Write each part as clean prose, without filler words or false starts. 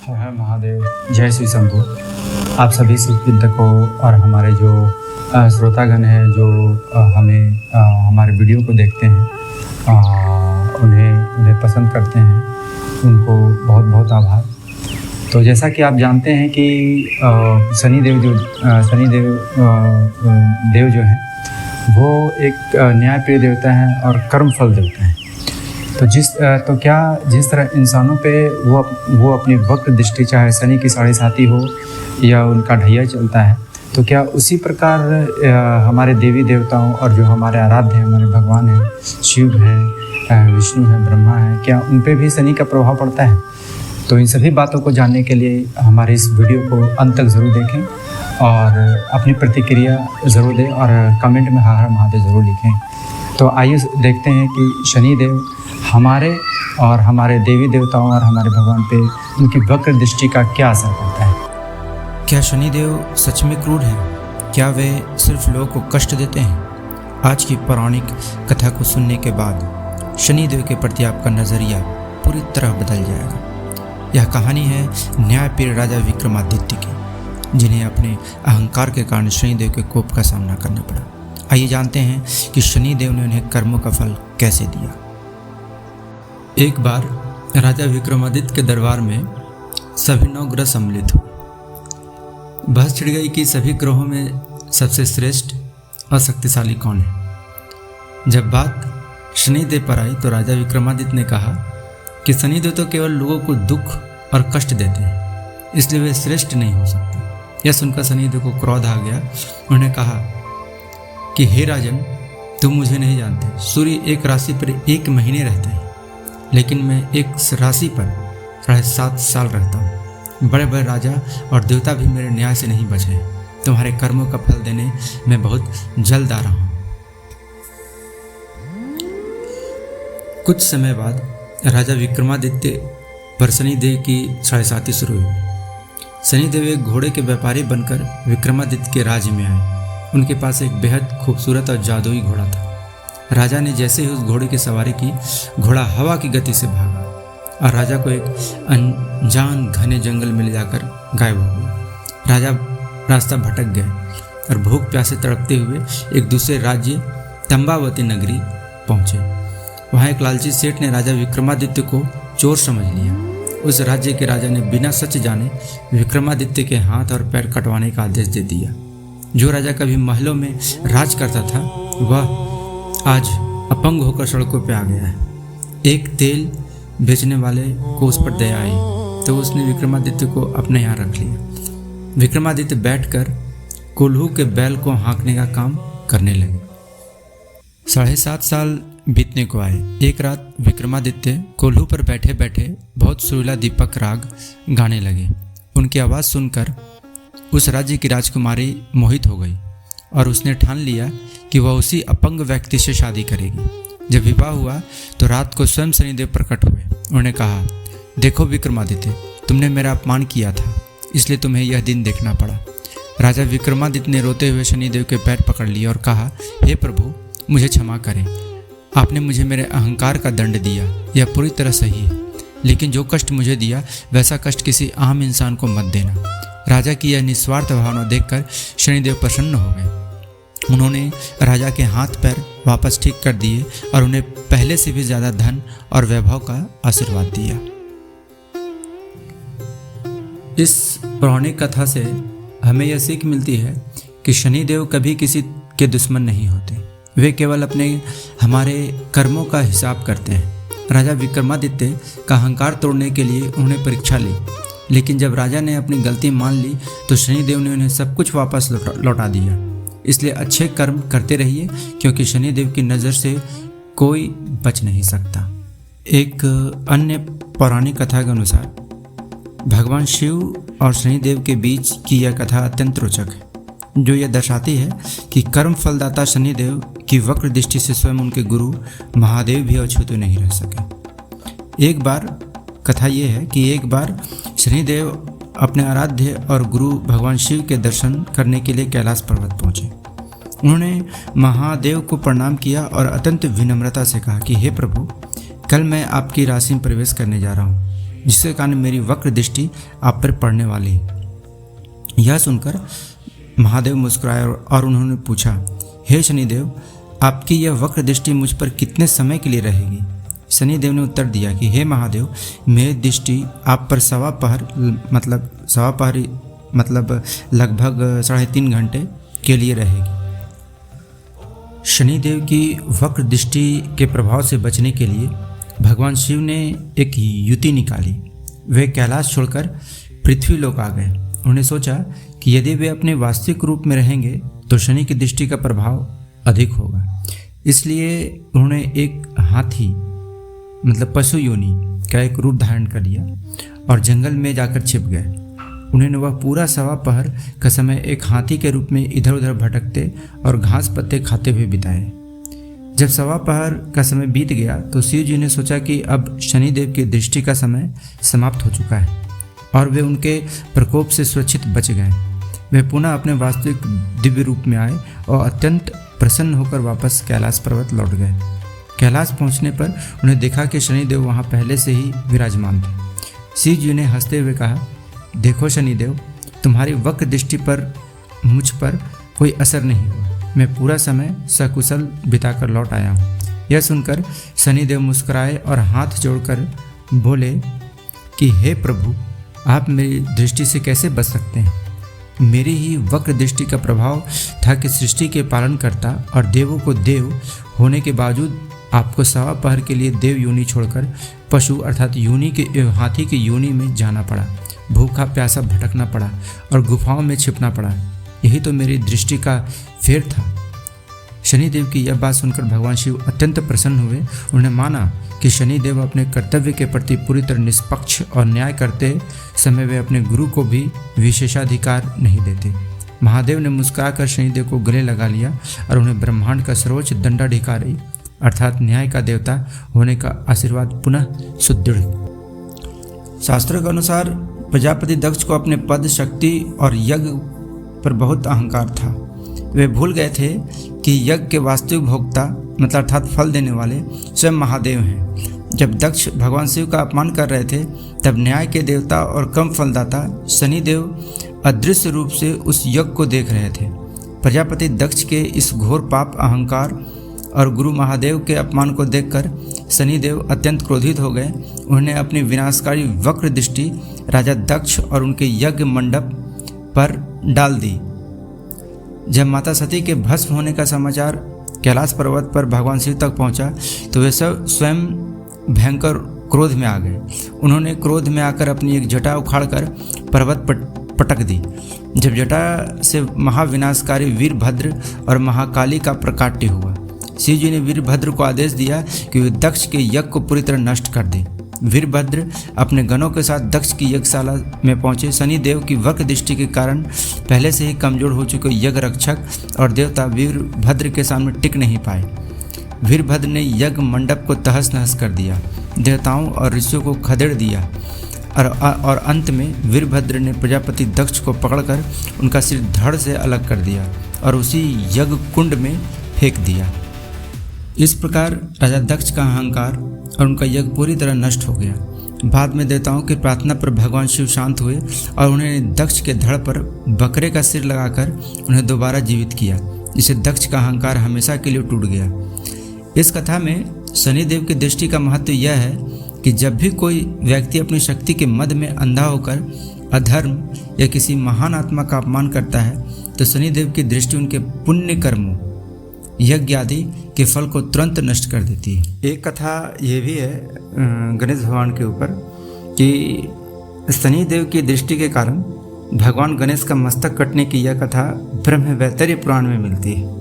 हर हर महादेव, जय श्री शंभू। आप सभी चिंतकों और हमारे जो श्रोतागण हैं जो हमें हमारे वीडियो को देखते हैं, उन्हें पसंद करते हैं, उनको बहुत बहुत आभार। तो जैसा कि आप जानते हैं कि शनिदेव जो हैं वो एक न्यायप्रिय देवता हैं और कर्मफल देवता हैं। तो जिस तरह इंसानों पे वो अपनी वक्र दृष्टि, चाहे शनि की 7.5 हो या उनका ढैया चलता है, तो क्या उसी प्रकार हमारे देवी देवताओं और जो हमारे आराध्य हमारे भगवान हैं, शिव हैं, विष्णु हैं, ब्रह्मा हैं, क्या उन पे भी शनि का प्रभाव पड़ता है? तो इन सभी बातों को जानने के लिए हमारे इस वीडियो को अंत तक ज़रूर देखें और अपनी प्रतिक्रिया ज़रूर दें और कमेंट में हर हर महादेव ज़रूर लिखें। तो आइए देखते हैं कि शनिदेव हमारे और हमारे देवी देवताओं और हमारे भगवान पे उनकी वक्र दृष्टि का क्या असर पड़ता है। क्या शनिदेव सच में क्रूर हैं? क्या वे सिर्फ लोगों को कष्ट देते हैं? आज की पौराणिक कथा को सुनने के बाद शनिदेव के प्रति आपका नज़रिया पूरी तरह बदल जाएगा। यह कहानी है न्यायप्रिय राजा विक्रमादित्य की, जिन्हें अपने अहंकार के कारण शनिदेव के कोप का सामना करना पड़ा। आइए जानते हैं कि शनिदेव ने उन्हें कर्मों का फल कैसे दिया। एक बार राजा विक्रमादित्य के दरबार में सभी 9 ग्रह सम्मिलित हुए। बहस छिड़ गई कि सभी ग्रहों में सबसे श्रेष्ठ और शक्तिशाली कौन है। जब बात शनिदेव पर आई तो राजा विक्रमादित्य ने कहा कि शनिदेव तो केवल लोगों को दुख और कष्ट देते हैं, इसलिए वे श्रेष्ठ नहीं हो सकते। यह सुनकर शनिदेव को क्रोध आ गया। उन्होंने कहा कि हे राजन, तुम मुझे नहीं जानते। सूर्य एक राशि पर 1 महीने रहते हैं, लेकिन मैं एक राशि पर 7.5 साल रहता हूँ। बड़े बड़े राजा और देवता भी मेरे न्याय से नहीं बचे। तुम्हारे कर्मों का फल देने में बहुत जल्द आ रहा हूँ। कुछ समय बाद राजा विक्रमादित्य पर शनिदेव की 7.5 शुरू हुई। शनिदेव एक घोड़े के व्यापारी बनकर विक्रमादित्य के राज्य में आए। उनके पास एक बेहद खूबसूरत और जादुई घोड़ा था। राजा ने जैसे ही उस घोड़े की सवारी की, घोड़ा हवा की गति से भागा और राजा को एक अनजान घने जंगल में ले जाकर गायब हो गया। राजा रास्ता भटक गए और भूख प्यासे तड़पते हुए एक दूसरे राज्य तंबावती नगरी पहुंचे। वहाँ एक लालची सेठ ने राजा विक्रमादित्य को चोर समझ लिया। उस राज्य के राजा ने बिना सच जाने विक्रमादित्य के हाथ और पैर कटवाने का आदेश दे दिया। जो राजा कभी महलों में राज करता था, वह आज अपंग होकर सड़कों पे आ गया है। एक तेल बेचने वाले को उस पर दया आई तो उसने विक्रमादित्य को अपने यहाँ रख लिया। विक्रमादित्य बैठकर कोल्हू के बैल को हाँकने का काम करने लगे। 7.5 साल बीतने को आए। एक रात विक्रमादित्य कोल्हू पर बैठे बैठे बहुत सुरीला दीपक राग गाने लगे। उनकी आवाज़ सुनकर उस राज्य की राजकुमारी मोहित हो गई और उसने ठान लिया कि वह उसी अपंग व्यक्ति से शादी करेगी। जब विवाह हुआ तो रात को स्वयं शनिदेव प्रकट हुए। उन्होंने कहा, देखो विक्रमादित्य, तुमने मेरा अपमान किया था, इसलिए तुम्हें यह दिन देखना पड़ा। राजा विक्रमादित्य ने रोते हुए शनिदेव के पैर पकड़ लिए और कहा, हे प्रभु, मुझे क्षमा करें। आपने मुझे मेरे अहंकार का दंड दिया, यह पूरी तरह सही है, लेकिन जो कष्ट मुझे दिया वैसा कष्ट किसी आम इंसान को मत देना। राजा की यह निस्वार्थ भावना देखकर शनिदेव प्रसन्न हो गए। उन्होंने राजा के हाथ पैर वापस ठीक कर दिए और उन्हें पहले से भी ज़्यादा धन और वैभव का आशीर्वाद दिया। इस पौराणिक कथा से हमें यह सीख मिलती है कि शनिदेव कभी किसी के दुश्मन नहीं होते। वे केवल हमारे कर्मों का हिसाब करते हैं। राजा विक्रमादित्य का अहंकार तोड़ने के लिए उन्होंने परीक्षा ली, लेकिन जब राजा ने अपनी गलती मान ली तो शनिदेव ने उन्हें सब कुछ वापस लौटा दिया। इसलिए अच्छे कर्म करते रहिए, क्योंकि शनिदेव की नज़र से कोई बच नहीं सकता। एक अन्य पौराणिक कथा के अनुसार भगवान शिव और शनिदेव के बीच की यह कथा अत्यंत रोचक है, जो यह दर्शाती है कि कर्म फलदाता शनिदेव की वक्र दृष्टि से स्वयं उनके गुरु महादेव भी अछूते नहीं रह सके। एक बार कथा यह है कि एक बार शनिदेव अपने आराध्य और गुरु भगवान शिव के दर्शन करने के लिए कैलाश पर्वत पहुँचे। उन्होंने महादेव को प्रणाम किया और अत्यंत विनम्रता से कहा कि हे प्रभु, कल मैं आपकी राशि में प्रवेश करने जा रहा हूँ। जिसके कारण मेरी वक्र दृष्टि आप पर पड़ने वाली है। यह सुनकर महादेव मुस्कुराए और उन्होंने पूछा, हे शनिदेव, आपकी यह वक्र दृष्टि मुझ पर कितने समय के लिए रहेगी? शनिदेव ने उत्तर दिया कि हे महादेव, मेरी दृष्टि आप पर सवा पहर मतलब लगभग 3.5 घंटे के लिए रहेगी। शनिदेव की वक्र दृष्टि के प्रभाव से बचने के लिए भगवान शिव ने एक युति निकाली। वे कैलाश छोड़कर पृथ्वी लोक आ गए। उन्होंने सोचा कि यदि वे अपने वास्तविक रूप में रहेंगे तो शनि की दृष्टि का प्रभाव अधिक होगा। इसलिए उन्होंने एक हाथी मतलब पशु योनि का एक रूप धारण कर लिया और जंगल में जाकर छिप गए। उन्होंने वह पूरा सवा पहर का समय एक हाथी के रूप में इधर उधर भटकते और घास पत्ते खाते हुए बिताए। जब सवा पहर का समय बीत गया तो शिव जी ने सोचा कि अब शनिदेव की दृष्टि का समय समाप्त हो चुका है और वे उनके प्रकोप से सुरक्षित बच गए। वे पुनः अपने वास्तविक दिव्य रूप में आए और अत्यंत प्रसन्न होकर वापस कैलाश पर्वत लौट गए। कैलाश पहुंचने पर उन्हें देखा कि शनिदेव वहां पहले से ही विराजमान थे। शिव जी ने हंसते हुए कहा, देखो शनिदेव, तुम्हारी वक्र दृष्टि पर मुझ पर कोई असर नहीं हुआ। मैं पूरा समय सकुशल बिताकर लौट आया हूँ। यह सुनकर शनिदेव मुस्कुराए और हाथ जोड़कर बोले कि हे प्रभु, आप मेरी दृष्टि से कैसे बच सकते हैं? मेरी ही वक्र दृष्टि का प्रभाव था कि सृष्टि के पालनकर्ता और देवों को देव होने के बावजूद आपको सवा पहर के लिए देव योनि छोड़कर पशु अर्थात योनि के हाथी की योनि में जाना पड़ा, भूखा प्यासा भटकना पड़ा और गुफाओं में छिपना पड़ा। यही तो मेरी दृष्टि का फेर था। शनिदेव की यह बात सुनकर भगवान शिव अत्यंत प्रसन्न हुए। उन्होंने माना कि शनिदेव अपने कर्तव्य के प्रति पूरी तरह निष्पक्ष और न्याय करते समय वे अपने गुरु को भी विशेषाधिकार नहीं देते। महादेव ने मुस्कुराकर शनिदेव को गले लगा लिया और उन्हें ब्रह्मांड का सर्वोच्च दंडाधिकारी अर्थात न्याय का देवता होने का आशीर्वाद पुनः सुदृढ़। शास्त्रों के अनुसार प्रजापति दक्ष को अपने पद, शक्ति और यज्ञ पर बहुत अहंकार था। वे भूल गए थे कि यज्ञ के वास्तविक भोक्ता मतलब अर्थात फल देने वाले स्वयं महादेव हैं। जब दक्ष भगवान शिव का अपमान कर रहे थे तब न्याय के देवता और कम फलदाता शनिदेव अदृश्य रूप से उस यज्ञ को देख रहे थे। प्रजापति दक्ष के इस घोर पाप, अहंकार और गुरु महादेव के अपमान को देखकर शनिदेव अत्यंत क्रोधित हो गए। उन्होंने अपनी विनाशकारी वक्र दृष्टि राजा दक्ष और उनके यज्ञ मंडप पर डाल दी। जब माता सती के भस्म होने का समाचार कैलाश पर्वत पर भगवान शिव तक पहुंचा तो वे सब स्वयं भयंकर क्रोध में आ गए। उन्होंने क्रोध में आकर अपनी एक जटा उखाड़कर पर्वत पर पटक दी। जब जटा से महाविनाशकारी वीरभद्र और महाकाली का प्रकाट्य हुआ। शिव जी ने वीरभद्र को आदेश दिया कि वे दक्ष के यज्ञ को पूरी तरह नष्ट कर दें। वीरभद्र अपने गणों के साथ दक्ष की यज्ञशाला में पहुंचे। शनिदेव की वक्र दृष्टि के कारण पहले से ही कमजोर हो चुके यज्ञ रक्षक और देवता वीरभद्र के सामने टिक नहीं पाए। वीरभद्र ने यज्ञ मंडप को तहस नहस कर दिया, देवताओं और ऋषियों को खदेड़ दिया और अंत में वीरभद्र ने प्रजापति दक्ष को पकड़कर उनका सिर धड़ से अलग कर दिया और उसी यज्ञ कुंड में फेंक दिया। इस प्रकार राजा दक्ष का अहंकार और उनका यज्ञ पूरी तरह नष्ट हो गया। बाद में देवताओं की प्रार्थना पर भगवान शिव शांत हुए और उन्होंने दक्ष के धड़ पर बकरे का सिर लगाकर उन्हें दोबारा जीवित किया, जिससे दक्ष का अहंकार हमेशा के लिए टूट गया। इस कथा में शनिदेव की दृष्टि का महत्व यह है कि जब भी कोई व्यक्ति अपनी शक्ति के मद में अंधा होकर अधर्म या किसी महान आत्मा का अपमान करता है तो शनिदेव की दृष्टि उनके पुण्य कर्मों, यज्ञ आदि के फल को तुरंत नष्ट कर देती है। एक कथा ये भी है गणेश भगवान के ऊपर कि शनिदेव की दृष्टि के कारण भगवान गणेश का मस्तक कटने की यह कथा ब्रह्मवैवर्त पुराण में मिलती है।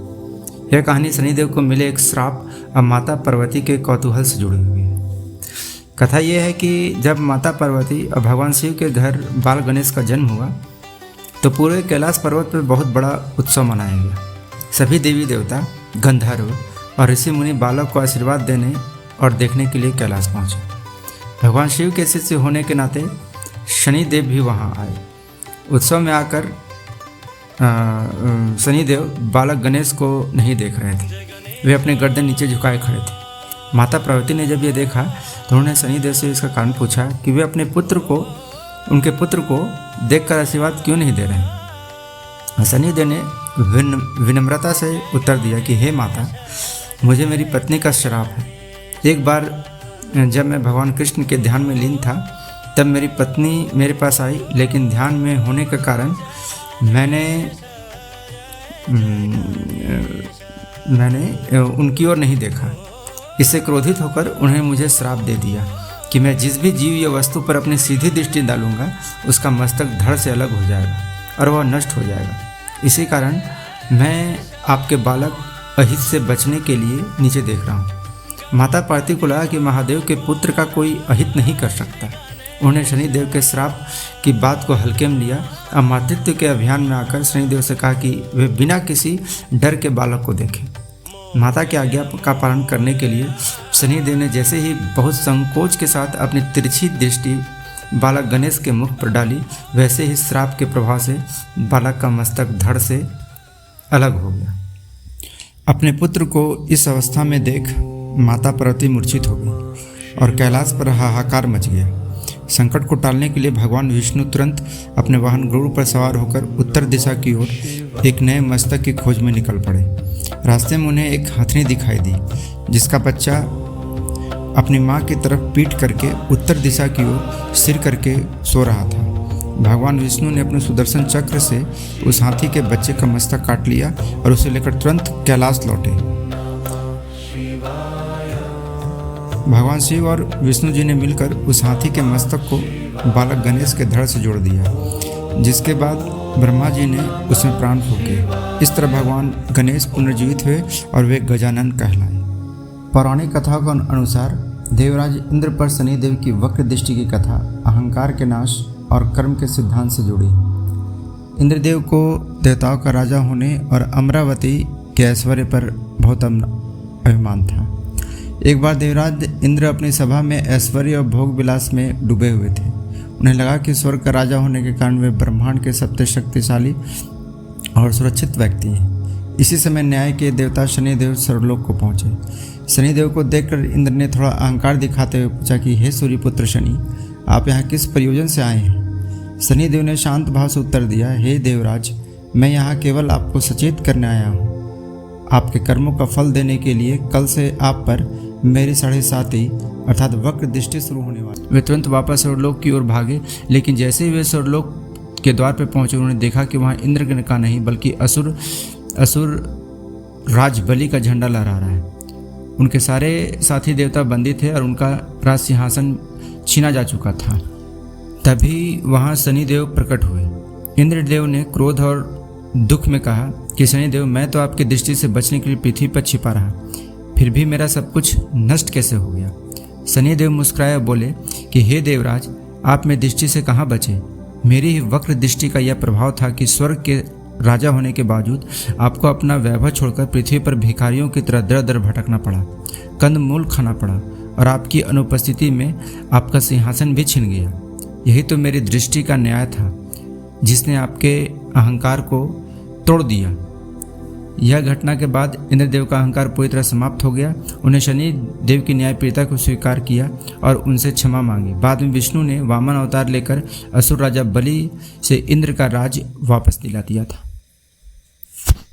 यह कहानी शनिदेव को मिले एक श्राप और माता पार्वती के कौतूहल से जुड़ी हुई है। कथा यह है कि जब माता पार्वती और भगवान शिव के घर बाल गणेश का जन्म हुआ तो पूरे कैलाश पर्वत पर बहुत बड़ा उत्सव मनाया गया। सभी देवी देवता, गंधर्व और ऋषि मुनि बालक को आशीर्वाद देने और देखने के लिए कैलाश पहुंचे। भगवान शिव के शिष्य होने के नाते शनिदेव भी वहां आए। उत्सव में आकर शनिदेव बालक गणेश को नहीं देख रहे थे। वे अपने गर्दन नीचे झुकाए खड़े थे। माता पार्वती ने जब ये देखा तो उन्होंने शनिदेव से इसका कारण पूछा कि वे अपने उनके पुत्र को देखकर आशीर्वाद क्यों नहीं दे रहे हैं। शनिदेव ने विनम्रता से उत्तर दिया कि हे माता, मुझे मेरी पत्नी का श्राप है। एक बार जब मैं भगवान कृष्ण के ध्यान में लीन था तब मेरी पत्नी मेरे पास आई, लेकिन ध्यान में होने के कारण मैंने उनकी ओर नहीं देखा। इससे क्रोधित होकर उन्होंने मुझे श्राप दे दिया कि मैं जिस भी जीव या वस्तु पर अपनी सीधी दृष्टि डालूंगा उसका मस्तक धड़ से अलग हो जाएगा और वह नष्ट हो जाएगा। इसी कारण मैं आपके बालक अहित से बचने के लिए नीचे देख रहा हूँ। माता पार्वती को लगा कि महादेव के पुत्र का कोई अहित नहीं कर सकता। उन्होंने शनिदेव के श्राप की बात को हल्के में लिया और मातृत्व के अभियान में आकर शनिदेव से कहा कि वे बिना किसी डर के बालक को देखें। माता की आज्ञा का पालन करने के लिए शनिदेव ने जैसे ही बहुत संकोच के साथ अपनी तिरछी दृष्टि बालक गणेश के मुख पर डाली, वैसे ही श्राप के प्रभाव से बालक का मस्तक धड़ से अलग हो गया। अपने पुत्र को इस अवस्था में देख माता पार्वती मूर्छित हो गई और कैलाश पर हाहाकार मच गया। संकट को टालने के लिए भगवान विष्णु तुरंत अपने वाहन गरुड़ पर सवार होकर उत्तर दिशा की ओर एक नए मस्तक की खोज में निकल पड़े। रास्ते में उन्हें एक हथनी दिखाई दी जिसका बच्चा अपनी माँ की तरफ पीठ करके उत्तर दिशा की ओर सिर करके सो रहा था। भगवान विष्णु ने अपने सुदर्शन चक्र से उस हाथी के बच्चे का मस्तक काट लिया और उसे लेकर तुरंत कैलाश लौटे। भगवान शिव और विष्णु जी ने मिलकर उस हाथी के मस्तक को बालक गणेश के धड़ से जोड़ दिया, जिसके बाद ब्रह्मा जी ने उसमें प्राण फूके। इस तरह भगवान गणेश पुनर्जीवित हुए और वे गजानन कहलाए। पौराणिक कथाओं के अनुसार देवराज इंद्र पर शनिदेव की वक्र दृष्टि की कथा अहंकार के नाश और कर्म के सिद्धांत से जुड़ी। इंद्रदेव को देवताओं का राजा होने और अमरावती के ऐश्वर्य पर बहुत अभिमान था। एक बार देवराज इंद्र अपनी सभा में ऐश्वर्य और भोग विलास में डूबे हुए थे। उन्हें लगा कि स्वर्ग का राजा होने के कारण वे ब्रह्मांड के सबसे शक्तिशाली और सुरक्षित व्यक्ति हैं। इसी समय न्याय के देवता शनिदेव स्वर्गलोक को पहुंचे। शनिदेव को देखकर इंद्र ने थोड़ा अहंकार दिखाते हुए पूछा कि हे सूर्यपुत्र शनि, आप यहाँ किस प्रयोजन से आए हैं। शनिदेव ने शांत भाव से उत्तर दिया, हे देवराज, मैं यहाँ केवल आपको सचेत करने आया हूँ। आपके कर्मों का फल देने के लिए कल से आप पर मेरी 7.5 अर्थात वक्र दृष्टि शुरू होने वाली। वे तुरंत वापस स्वर्गलोक की ओर भागे, लेकिन जैसे ही वे स्वर्गलोक के द्वार पर पहुंचे उन्होंने देखा कि वहां इंद्र का नहीं बल्कि असुर राज बलि का झंडा लहरा रहा है। उनके सारे साथी देवता बंदी थे और उनका राज सिंहासन छीना जा चुका था। तभी वहां शनिदेव प्रकट हुए। इंद्रदेव ने क्रोध और दुख में कहा कि शनिदेव, मैं तो आपकी दृष्टि से बचने के लिए पृथ्वी पर छिपा रहा, फिर भी मेरा सब कुछ नष्ट कैसे हो गया। शनिदेव मुस्कुराए बोले कि हे देवराज, आप मेरी दृष्टि से कहाँ बचे। मेरी ही वक्र दृष्टि का यह प्रभाव था कि स्वर्ग के राजा होने के बावजूद आपको अपना वैभव छोड़कर पृथ्वी पर भिखारियों की तरह दर दर भटकना पड़ा, कंदमूल खाना पड़ा और आपकी अनुपस्थिति में आपका सिंहासन भी छिन गया। यही तो मेरी दृष्टि का न्याय था जिसने आपके अहंकार को तोड़ दिया। यह घटना के बाद इंद्रदेव का अहंकार पूरी तरह समाप्त हो गया। उन्हें शनि देव की न्यायप्रियता को स्वीकार किया और उनसे क्षमा मांगी। बाद में विष्णु ने वामन अवतार लेकर असुर राजा बलि से इंद्र का राज वापस दिला दिया था।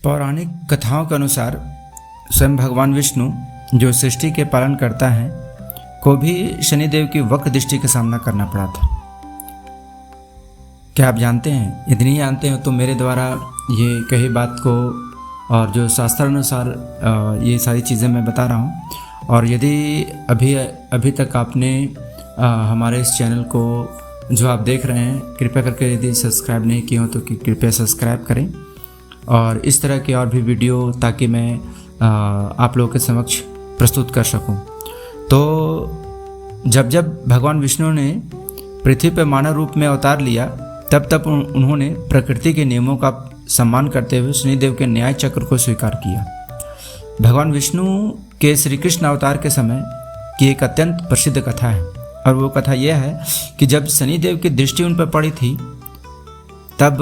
पौराणिक कथाओं के अनुसार स्वयं भगवान विष्णु, जो सृष्टि के पालन करता है, को भी शनिदेव की वक्र दृष्टि का सामना करना पड़ा था। क्या आप जानते हैं? यदि नहीं जानते हो तो मेरे द्वारा ये कही बात को और जो शास्त्र अनुसार ये सारी चीज़ें मैं बता रहा हूँ। और यदि अभी तक आपने हमारे इस चैनल को जो आप देख रहे हैं, कृपया करके यदि सब्सक्राइब नहीं किए हो तो कृपया सब्सक्राइब करें और इस तरह के और भी वीडियो ताकि मैं आप लोगों के समक्ष प्रस्तुत कर सकूं। तो जब भगवान विष्णु ने पृथ्वी पर मानव रूप में अवतार लिया तब उन्होंने प्रकृति के नियमों का सम्मान करते हुए शनिदेव के न्याय चक्र को स्वीकार किया। भगवान विष्णु के श्री कृष्ण अवतार के समय की एक अत्यंत प्रसिद्ध कथा है और वो कथा यह है कि जब शनिदेव की दृष्टि उन पर पड़ी थी तब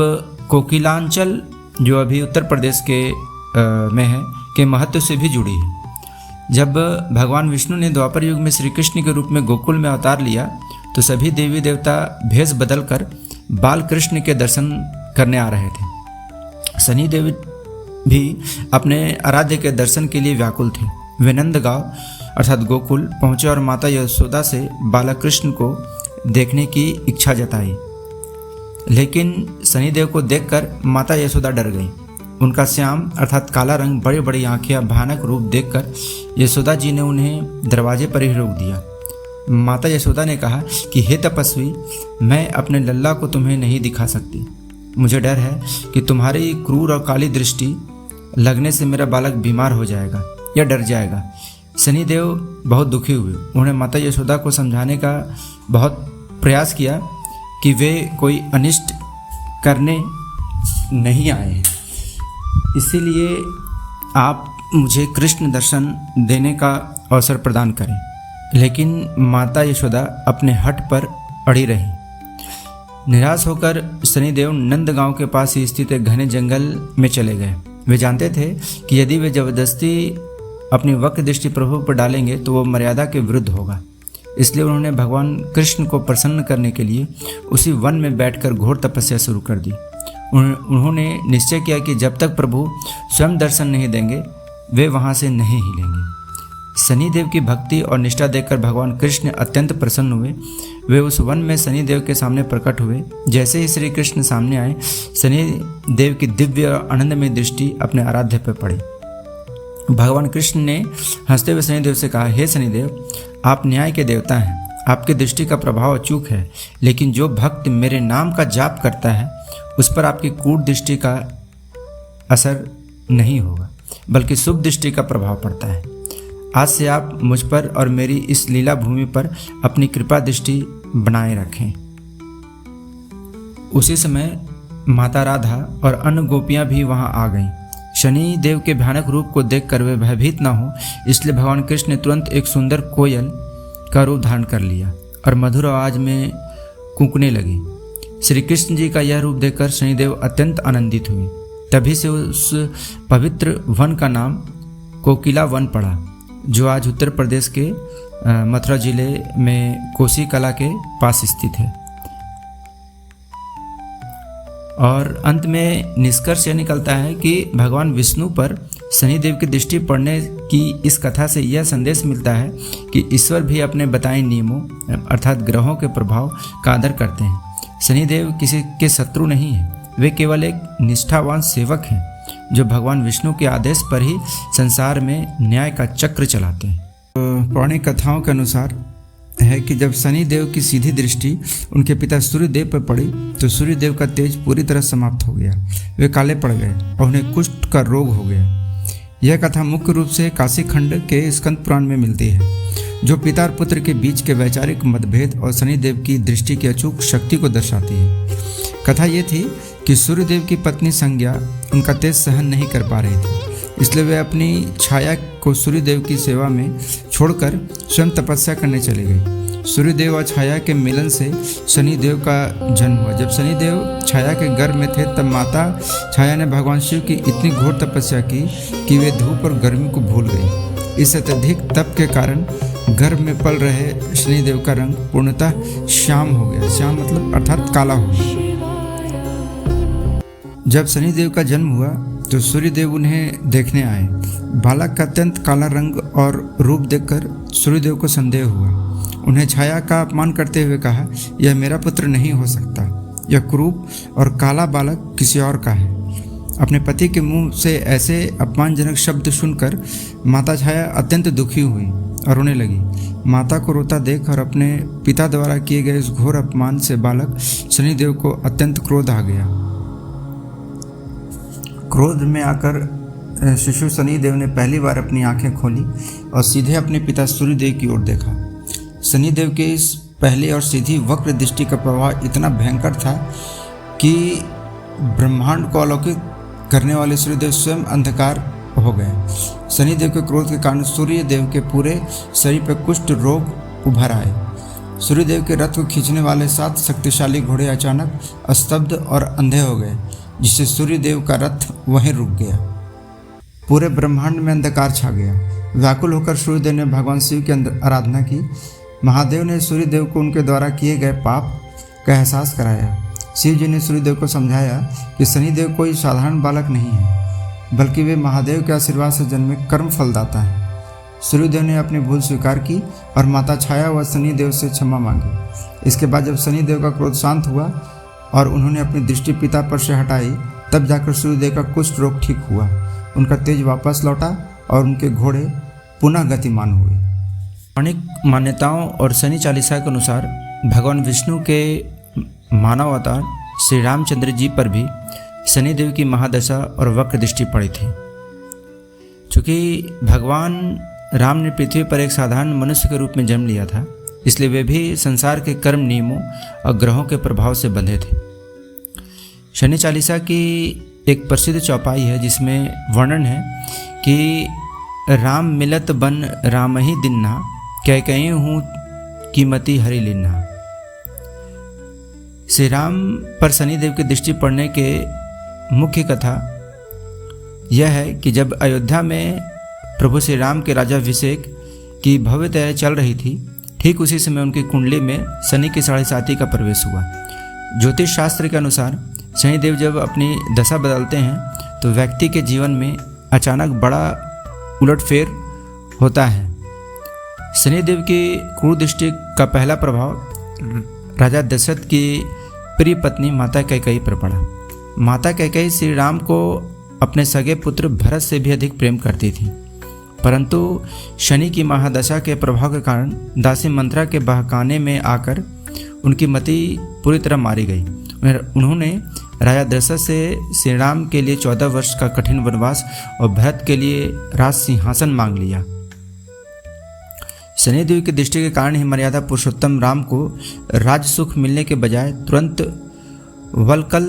कोकिलांचल, जो अभी उत्तर प्रदेश के में है, के महत्व से भी जुड़ी है। जब भगवान विष्णु ने द्वापर युग में श्री कृष्ण के रूप में गोकुल में अवतार लिया तो सभी देवी देवता भेष बदलकर बाल कृष्ण के दर्शन करने आ रहे थे। शनिदेव भी अपने आराध्य के दर्शन के लिए व्याकुल थे। वे नंदगांव अर्थात गोकुल पहुँचे और माता यशोदा से बालक कृष्ण को देखने की इच्छा जताई। लेकिन शनिदेव को देखकर माता यशोदा डर गई। उनका श्याम अर्थात काला रंग, बड़ी बड़ी आंखें और भयानक रूप देखकर यशोदा जी ने उन्हें दरवाजे पर ही रोक दिया। माता यशोदा ने कहा कि हे तपस्वी, मैं अपने लल्ला को तुम्हें नहीं दिखा सकती। मुझे डर है कि तुम्हारी क्रूर और काली दृष्टि लगने से मेरा बालक बीमार हो जाएगा या डर जाएगा। शनिदेव बहुत दुखी हुए। उन्होंने माता यशोदा को समझाने का बहुत प्रयास किया कि वे कोई अनिष्ट करने नहीं आए हैं, इसीलिए आप मुझे कृष्ण दर्शन देने का अवसर प्रदान करें। लेकिन माता यशोदा अपने हठ पर अड़ी रही। निराश होकर शनिदेव नंदगांव के पास ही स्थित एक घने जंगल में चले गए। वे जानते थे कि यदि वे जबरदस्ती अपनी वक्र दृष्टि प्रभु पर डालेंगे तो वो मर्यादा के विरुद्ध होगा। इसलिए उन्होंने भगवान कृष्ण को प्रसन्न करने के लिए उसी वन में बैठकर घोर तपस्या शुरू कर दी। उन्होंने निश्चय किया कि जब तक प्रभु स्वयं दर्शन नहीं देंगे वे वहाँ से नहीं हिलेंगे। शनिदेव की भक्ति और निष्ठा देखकर भगवान कृष्ण अत्यंत प्रसन्न हुए। वे उस वन में शनिदेव के सामने प्रकट हुए। जैसे ही श्री कृष्ण सामने आए, शनिदेव की दिव्य और आनंदमय दृष्टि अपने आराध्य पर पड़ी। भगवान कृष्ण ने हंसते हुए शनिदेव से कहा, हे शनिदेव, आप न्याय के देवता हैं। आपकी दृष्टि का प्रभाव अचूक है, लेकिन जो भक्त मेरे नाम का जाप करता है उस पर आपकी कूट दृष्टि का असर नहीं होगा, बल्कि शुभ दृष्टि का प्रभाव पड़ता है। आज से आप मुझ पर और मेरी इस लीला भूमि पर अपनी कृपा दृष्टि बनाए रखें। उसी समय माता राधा और अन्य गोपियां भी वहां आ गईं। शनि देव के भयानक रूप को देखकर वे भयभीत न हो, इसलिए भगवान कृष्ण ने तुरंत एक सुंदर कोयल का रूप धारण कर लिया और मधुर आवाज में कूकने लगी। श्री कृष्ण जी का यह रूप देखकर शनिदेव अत्यंत आनंदित हुए। तभी से उस पवित्र वन का नाम कोकिला वन पड़ा, जो आज उत्तर प्रदेश के मथुरा जिले में कोसी कला के पास स्थित है। और अंत में निष्कर्ष यह निकलता है कि भगवान विष्णु पर शनिदेव की दृष्टि पड़ने की इस कथा से यह संदेश मिलता है कि ईश्वर भी अपने बताए नियमों अर्थात ग्रहों के प्रभाव का आदर करते हैं। शनिदेव किसी के शत्रु नहीं है, वे केवल एक निष्ठावान सेवक हैं जो भगवान विष्णु के आदेश पर ही संसार में न्याय का चक्र चलाते हैं। पौराणिक कथाओं के अनुसार है कि जब शनि देव की सीधी दृष्टि उनके पिता सूर्यदेव पर पड़ी तो सूर्यदेव का तेज पूरी तरह समाप्त हो गया। वे काले पड़ गए और उन्हें कुष्ठ का रोग हो गया। यह कथा मुख्य रूप से काशी खंड के स्कंद पुराण में मिलती है, जो पिता और पुत्र के बीच के वैचारिक मतभेद और शनिदेव की दृष्टि की अचूक शक्ति को दर्शाती है। कथा ये थी कि सूर्यदेव की पत्नी संज्ञा उनका तेज सहन नहीं कर पा रही थी, इसलिए वे अपनी छाया को सूर्यदेव की सेवा में छोड़कर स्वयं तपस्या करने चले गई। सूर्यदेव और छाया के मिलन से शनिदेव का जन्म हुआ। जब शनिदेव छाया के गर्भ में थे तब माता छाया ने भगवान शिव की इतनी घोर तपस्या की कि वे धूप और गर्मी को भूल गई। इस अत्यधिक तप के कारण गर्भ में पल रहे शनिदेव का रंग पूर्णतः श्याम हो गया। श्याम मतलब अर्थात काला हो गया। जब शनिदेव का जन्म हुआ तो सूर्यदेव उन्हें देखने आए। बालक का अत्यंत काला रंग और रूप देखकर सूर्यदेव को संदेह हुआ। उन्हें छाया का अपमान करते हुए कहा, यह मेरा पुत्र नहीं हो सकता, यह क्रूप और काला बालक किसी और का है। अपने पति के मुंह से ऐसे अपमानजनक शब्द सुनकर माता छाया अत्यंत दुखी हुई और रोने लगी। माता को रोता देख और अपने पिता द्वारा किए गए इस घोर अपमान से बालक शनिदेव को अत्यंत क्रोध आ गया। क्रोध में आकर शिशु शनिदेव ने पहली बार अपनी आंखें खोली और सीधे अपने पिता सूर्यदेव की ओर देखा। शनिदेव के इस पहले और सीधी वक्र दृष्टि का प्रभाव इतना भयंकर था कि ब्रह्मांड को अलौकिक करने वाले सूर्यदेव स्वयं अंधकार हो गए। शनिदेव के क्रोध के कारण सूर्यदेव के पूरे शरीर पर कुष्ठ रोग उभर आए। सूर्यदेव के रथ को खींचने वाले 7 शक्तिशाली घोड़े अचानक स्तब्ध और अंधे हो गए, जिससे सूर्यदेव का रथ वहीं रुक गया। पूरे ब्रह्मांड में अंधकार छा गया। व्याकुल होकर सूर्यदेव ने भगवान शिव की आराधना की। महादेव ने सूर्यदेव को उनके द्वारा किए गए पाप का एहसास कराया। शिव जी ने सूर्यदेव को समझाया कि शनिदेव कोई साधारण बालक नहीं है, बल्कि वे महादेव के आशीर्वाद से जन्मे कर्म फलदाता हैं। सूर्यदेव ने अपनी भूल स्वीकार की और माता छाया व शनिदेव से क्षमा मांगी। इसके बाद जब शनिदेव का क्रोध शांत हुआ और उन्होंने अपनी दृष्टि पिता पर से हटाई, तब जाकर सूर्यदेव का कुष्ठ रोग ठीक हुआ। उनका तेज वापस लौटा और उनके घोड़े पुनः गतिमान हुए। पौराणिक मान्यताओं और शनि चालीसा के अनुसार भगवान विष्णु के मानव अवतार श्री रामचंद्र जी पर भी शनिदेव की महादशा और वक्र दृष्टि पड़ी थी। चूँकि भगवान राम ने पृथ्वी पर एक साधारण मनुष्य के रूप में जन्म लिया था, इसलिए वे भी संसार के कर्म नियमों और ग्रहों के प्रभाव से बंधे थे। शनि चालीसा की एक प्रसिद्ध चौपाई है जिसमें वर्णन है कि राम मिलत बन राम ही दिन्ना, कैकई हूँ कीमती हरि लिन्ना। श्री राम पर शनिदेव की दृष्टि पड़ने के मुख्य कथा यह है कि जब अयोध्या में प्रभु श्री राम के राज्याभिषेक की भव्य तैयारी चल रही थी, ठीक उसी समय उनकी कुंडली में शनि की 7.5 का प्रवेश हुआ। ज्योतिष शास्त्र के अनुसार शनिदेव जब अपनी दशा बदलते हैं तो व्यक्ति के जीवन में अचानक बड़ा उलटफेर होता है। शनिदेव की क्रूर दृष्टि का पहला प्रभाव राजा दशरथ की प्रिय पत्नी माता कैकेयी पर पड़ा। माता कैकेयी श्री राम को अपने सगे पुत्र भरत से भी अधिक प्रेम करती थी, परंतु शनि की महादशा के प्रभाव के कारण दासी मंत्रा के बहकाने में आकर उनकी मति पूरी तरह मारी गई। उन्होंने राजा दशरथ से श्री राम के लिए 14 वर्ष का कठिन वनवास और भरत के लिए राज सिंहासन मांग लिया। शनिदेव की दृष्टि के कारण ही मर्यादा पुरुषोत्तम राम को राज सुख मिलने के बजाय तुरंत वलकल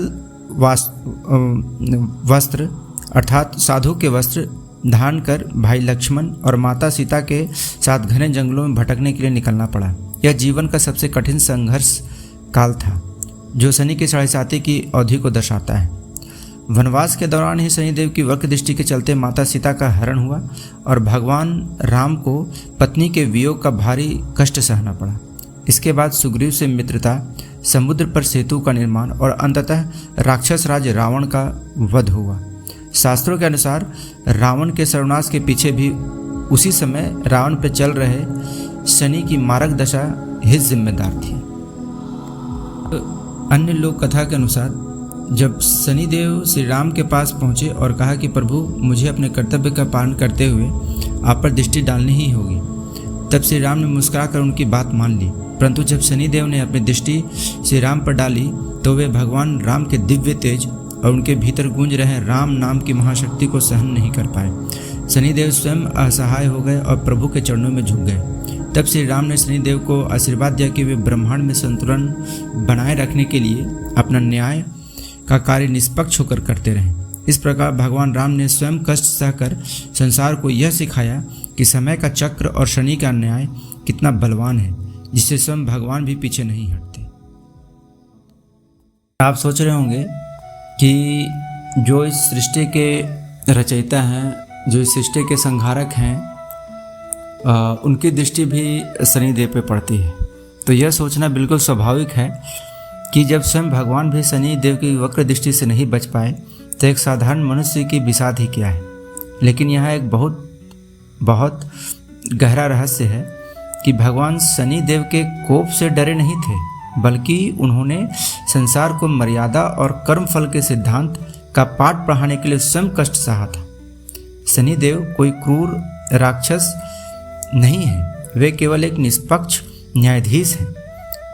वस्त्र अर्थात साधु के वस्त्र धारण कर भाई लक्ष्मण और माता सीता के साथ घने जंगलों में भटकने के लिए निकलना पड़ा। यह जीवन का सबसे कठिन संघर्ष काल था जो शनि की 7.5 की अवधि को दर्शाता है। वनवास के दौरान ही शनिदेव की वक्र दृष्टि के चलते माता सीता का हरण हुआ और भगवान राम को पत्नी के वियोग का भारी कष्ट सहना पड़ा। इसके बाद सुग्रीव से मित्रता, समुद्र पर सेतु का निर्माण और अंततः राक्षस राज रावण का वध हुआ। शास्त्रों के अनुसार रावण के सर्वनाश के पीछे भी उसी समय रावण पर चल रहे शनि की मारक दशा ही जिम्मेदार थी। अन्य लोक कथा के अनुसार जब शनिदेव श्री राम के पास पहुंचे और कहा कि प्रभु मुझे अपने कर्तव्य का पालन करते हुए आप पर दृष्टि डालनी ही होगी, तब श्री राम ने मुस्कुराकर उनकी बात मान ली। परंतु जब शनिदेव ने अपनी दृष्टि श्री राम पर डाली तो वे भगवान राम के दिव्य तेज और उनके भीतर गूंज रहे राम नाम की महाशक्ति को सहन नहीं कर पाए। शनिदेव स्वयं असहाय हो गए और प्रभु के चरणों में झुक गए। तब श्री राम ने शनिदेव को आशीर्वाद दिया कि वे ब्रह्मांड में संतुलन बनाए रखने के लिए अपना न्याय का कार्य निष्पक्ष होकर करते रहें। इस प्रकार भगवान राम ने स्वयं कष्ट सहकर संसार को यह सिखाया कि समय का चक्र और शनि का न्याय कितना बलवान है, जिससे स्वयं भगवान भी पीछे नहीं हटते। आप सोच रहे होंगे कि जो इस सृष्टि के रचयिता हैं, जो इस सृष्टि के संहारक हैं, उनकी दृष्टि भी शनिदेव पे पड़ती है। तो यह सोचना बिल्कुल स्वाभाविक है कि जब स्वयं भगवान भी शनिदेव की वक्र दृष्टि से नहीं बच पाए तो एक साधारण मनुष्य की विषाद ही क्या है। लेकिन यह एक बहुत गहरा रहस्य है कि भगवान शनिदेव के कोप से डरे नहीं थे, बल्कि उन्होंने संसार को मर्यादा और कर्मफल के सिद्धांत का पाठ पढ़ाने के लिए स्वयं कष्ट सहा था। शनिदेव कोई क्रूर राक्षस नहीं है, वे केवल एक निष्पक्ष न्यायाधीश हैं।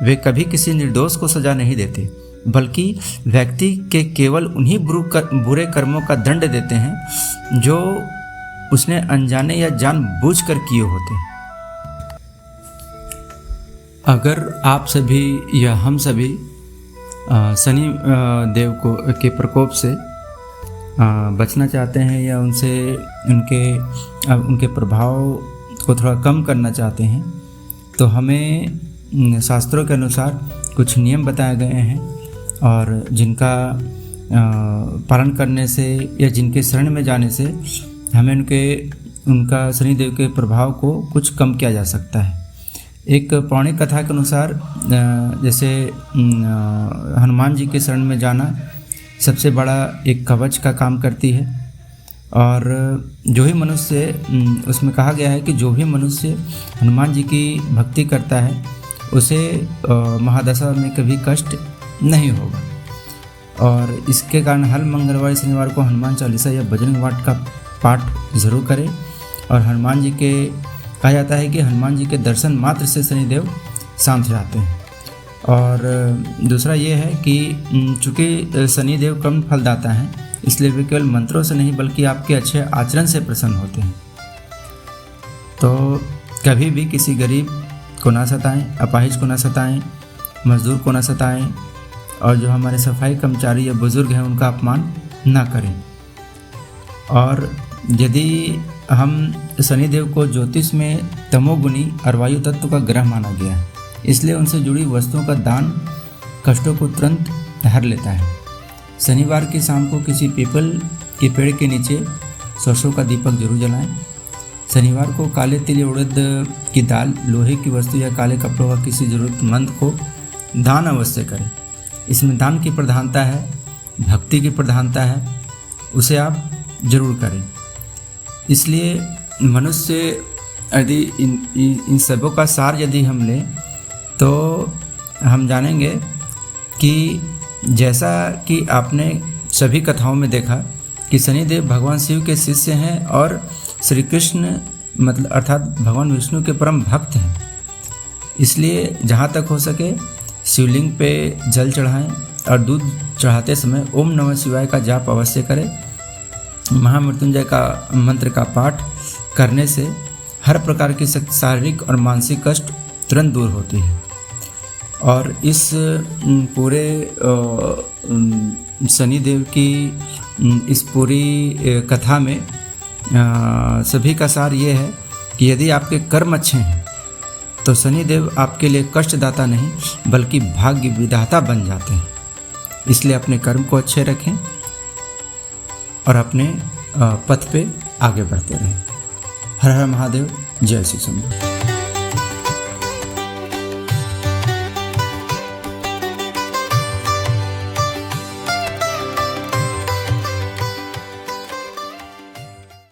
वे कभी किसी निर्दोष को सजा नहीं देते, बल्कि व्यक्ति के केवल उन्हीं बुरे कर्मों का दंड देते हैं जो उसने अनजाने या जानबूझकर किए होते हैं। अगर आप सभी या हम सभी शनि देव के प्रकोप से बचना चाहते हैं या उनके प्रभाव को थोड़ा कम करना चाहते हैं, तो हमें शास्त्रों के अनुसार कुछ नियम बताए गए हैं और जिनका पालन करने से या जिनके शरण में जाने से हमें उनके उनका शनिदेव के प्रभाव को कुछ कम किया जा सकता है। एक पौराणिक कथा के अनुसार जैसे हनुमान जी के शरण में जाना सबसे बड़ा एक कवच का काम करती है, और जो भी मनुष्य उसमें कहा गया है कि जो भी मनुष्य हनुमान जी की भक्ति करता है उसे महादशा में कभी कष्ट नहीं होगा। और इसके कारण हर मंगलवार शनिवार को हनुमान चालीसा या बजरंग वाट का पाठ ज़रूर करें। और हनुमान जी के कहा जाता है कि हनुमान जी के दर्शन मात्र से शनिदेव शांत हो जाते हैं। और दूसरा ये है कि चूँकि शनिदेव कम फलदाता हैं, इसलिए वे केवल मंत्रों से नहीं बल्कि आपके अच्छे आचरण से प्रसन्न होते हैं। तो कभी भी किसी गरीब को ना सताएं, अपाहिज को ना सताएं, मजदूर को ना सताएं, और जो हमारे सफाई कर्मचारी या बुज़ुर्ग हैं उनका अपमान ना करें। और यदि हम शनिदेव को ज्योतिष में तमोगुनी और वायु तत्व का ग्रह माना गया है, इसलिए उनसे जुड़ी वस्तुओं का दान कष्टों को तुरंत हर लेता है। शनिवार की शाम को किसी पीपल के पेड़ के नीचे सरसों का दीपक जरूर जलाएं। शनिवार को काले तिल उड़द की दाल, लोहे की वस्तु या काले कपड़ों का किसी ज़रूरतमंद को दान अवश्य करें। इसमें दान की प्रधानता है, भक्ति की प्रधानता है, उसे आप जरूर करें। इसलिए मनुष्य यदि इन सबों का सार यदि हम लें तो हम जानेंगे कि जैसा कि आपने सभी कथाओं में देखा कि शनिदेव भगवान शिव के शिष्य हैं और श्री कृष्ण मतलब अर्थात भगवान विष्णु के परम भक्त हैं। इसलिए जहाँ तक हो सके शिवलिंग पे जल चढ़ाएं और दूध चढ़ाते समय ओम नमः शिवाय का जाप अवश्य करें। महामृत्युंजय का मंत्र का पाठ करने से हर प्रकार की शारीरिक और मानसिक कष्ट तुरंत दूर होती है। और इस पूरे शनिदेव की इस पूरी कथा में सभी का सार ये है कि यदि आपके कर्म अच्छे हैं तो शनिदेव आपके लिए कष्टदाता नहीं बल्कि भाग्य विधाता बन जाते हैं। इसलिए अपने कर्म को अच्छे रखें और अपने पथ पे आगे बढ़ते रहें। हर हर महादेव, जय श्री शंभू।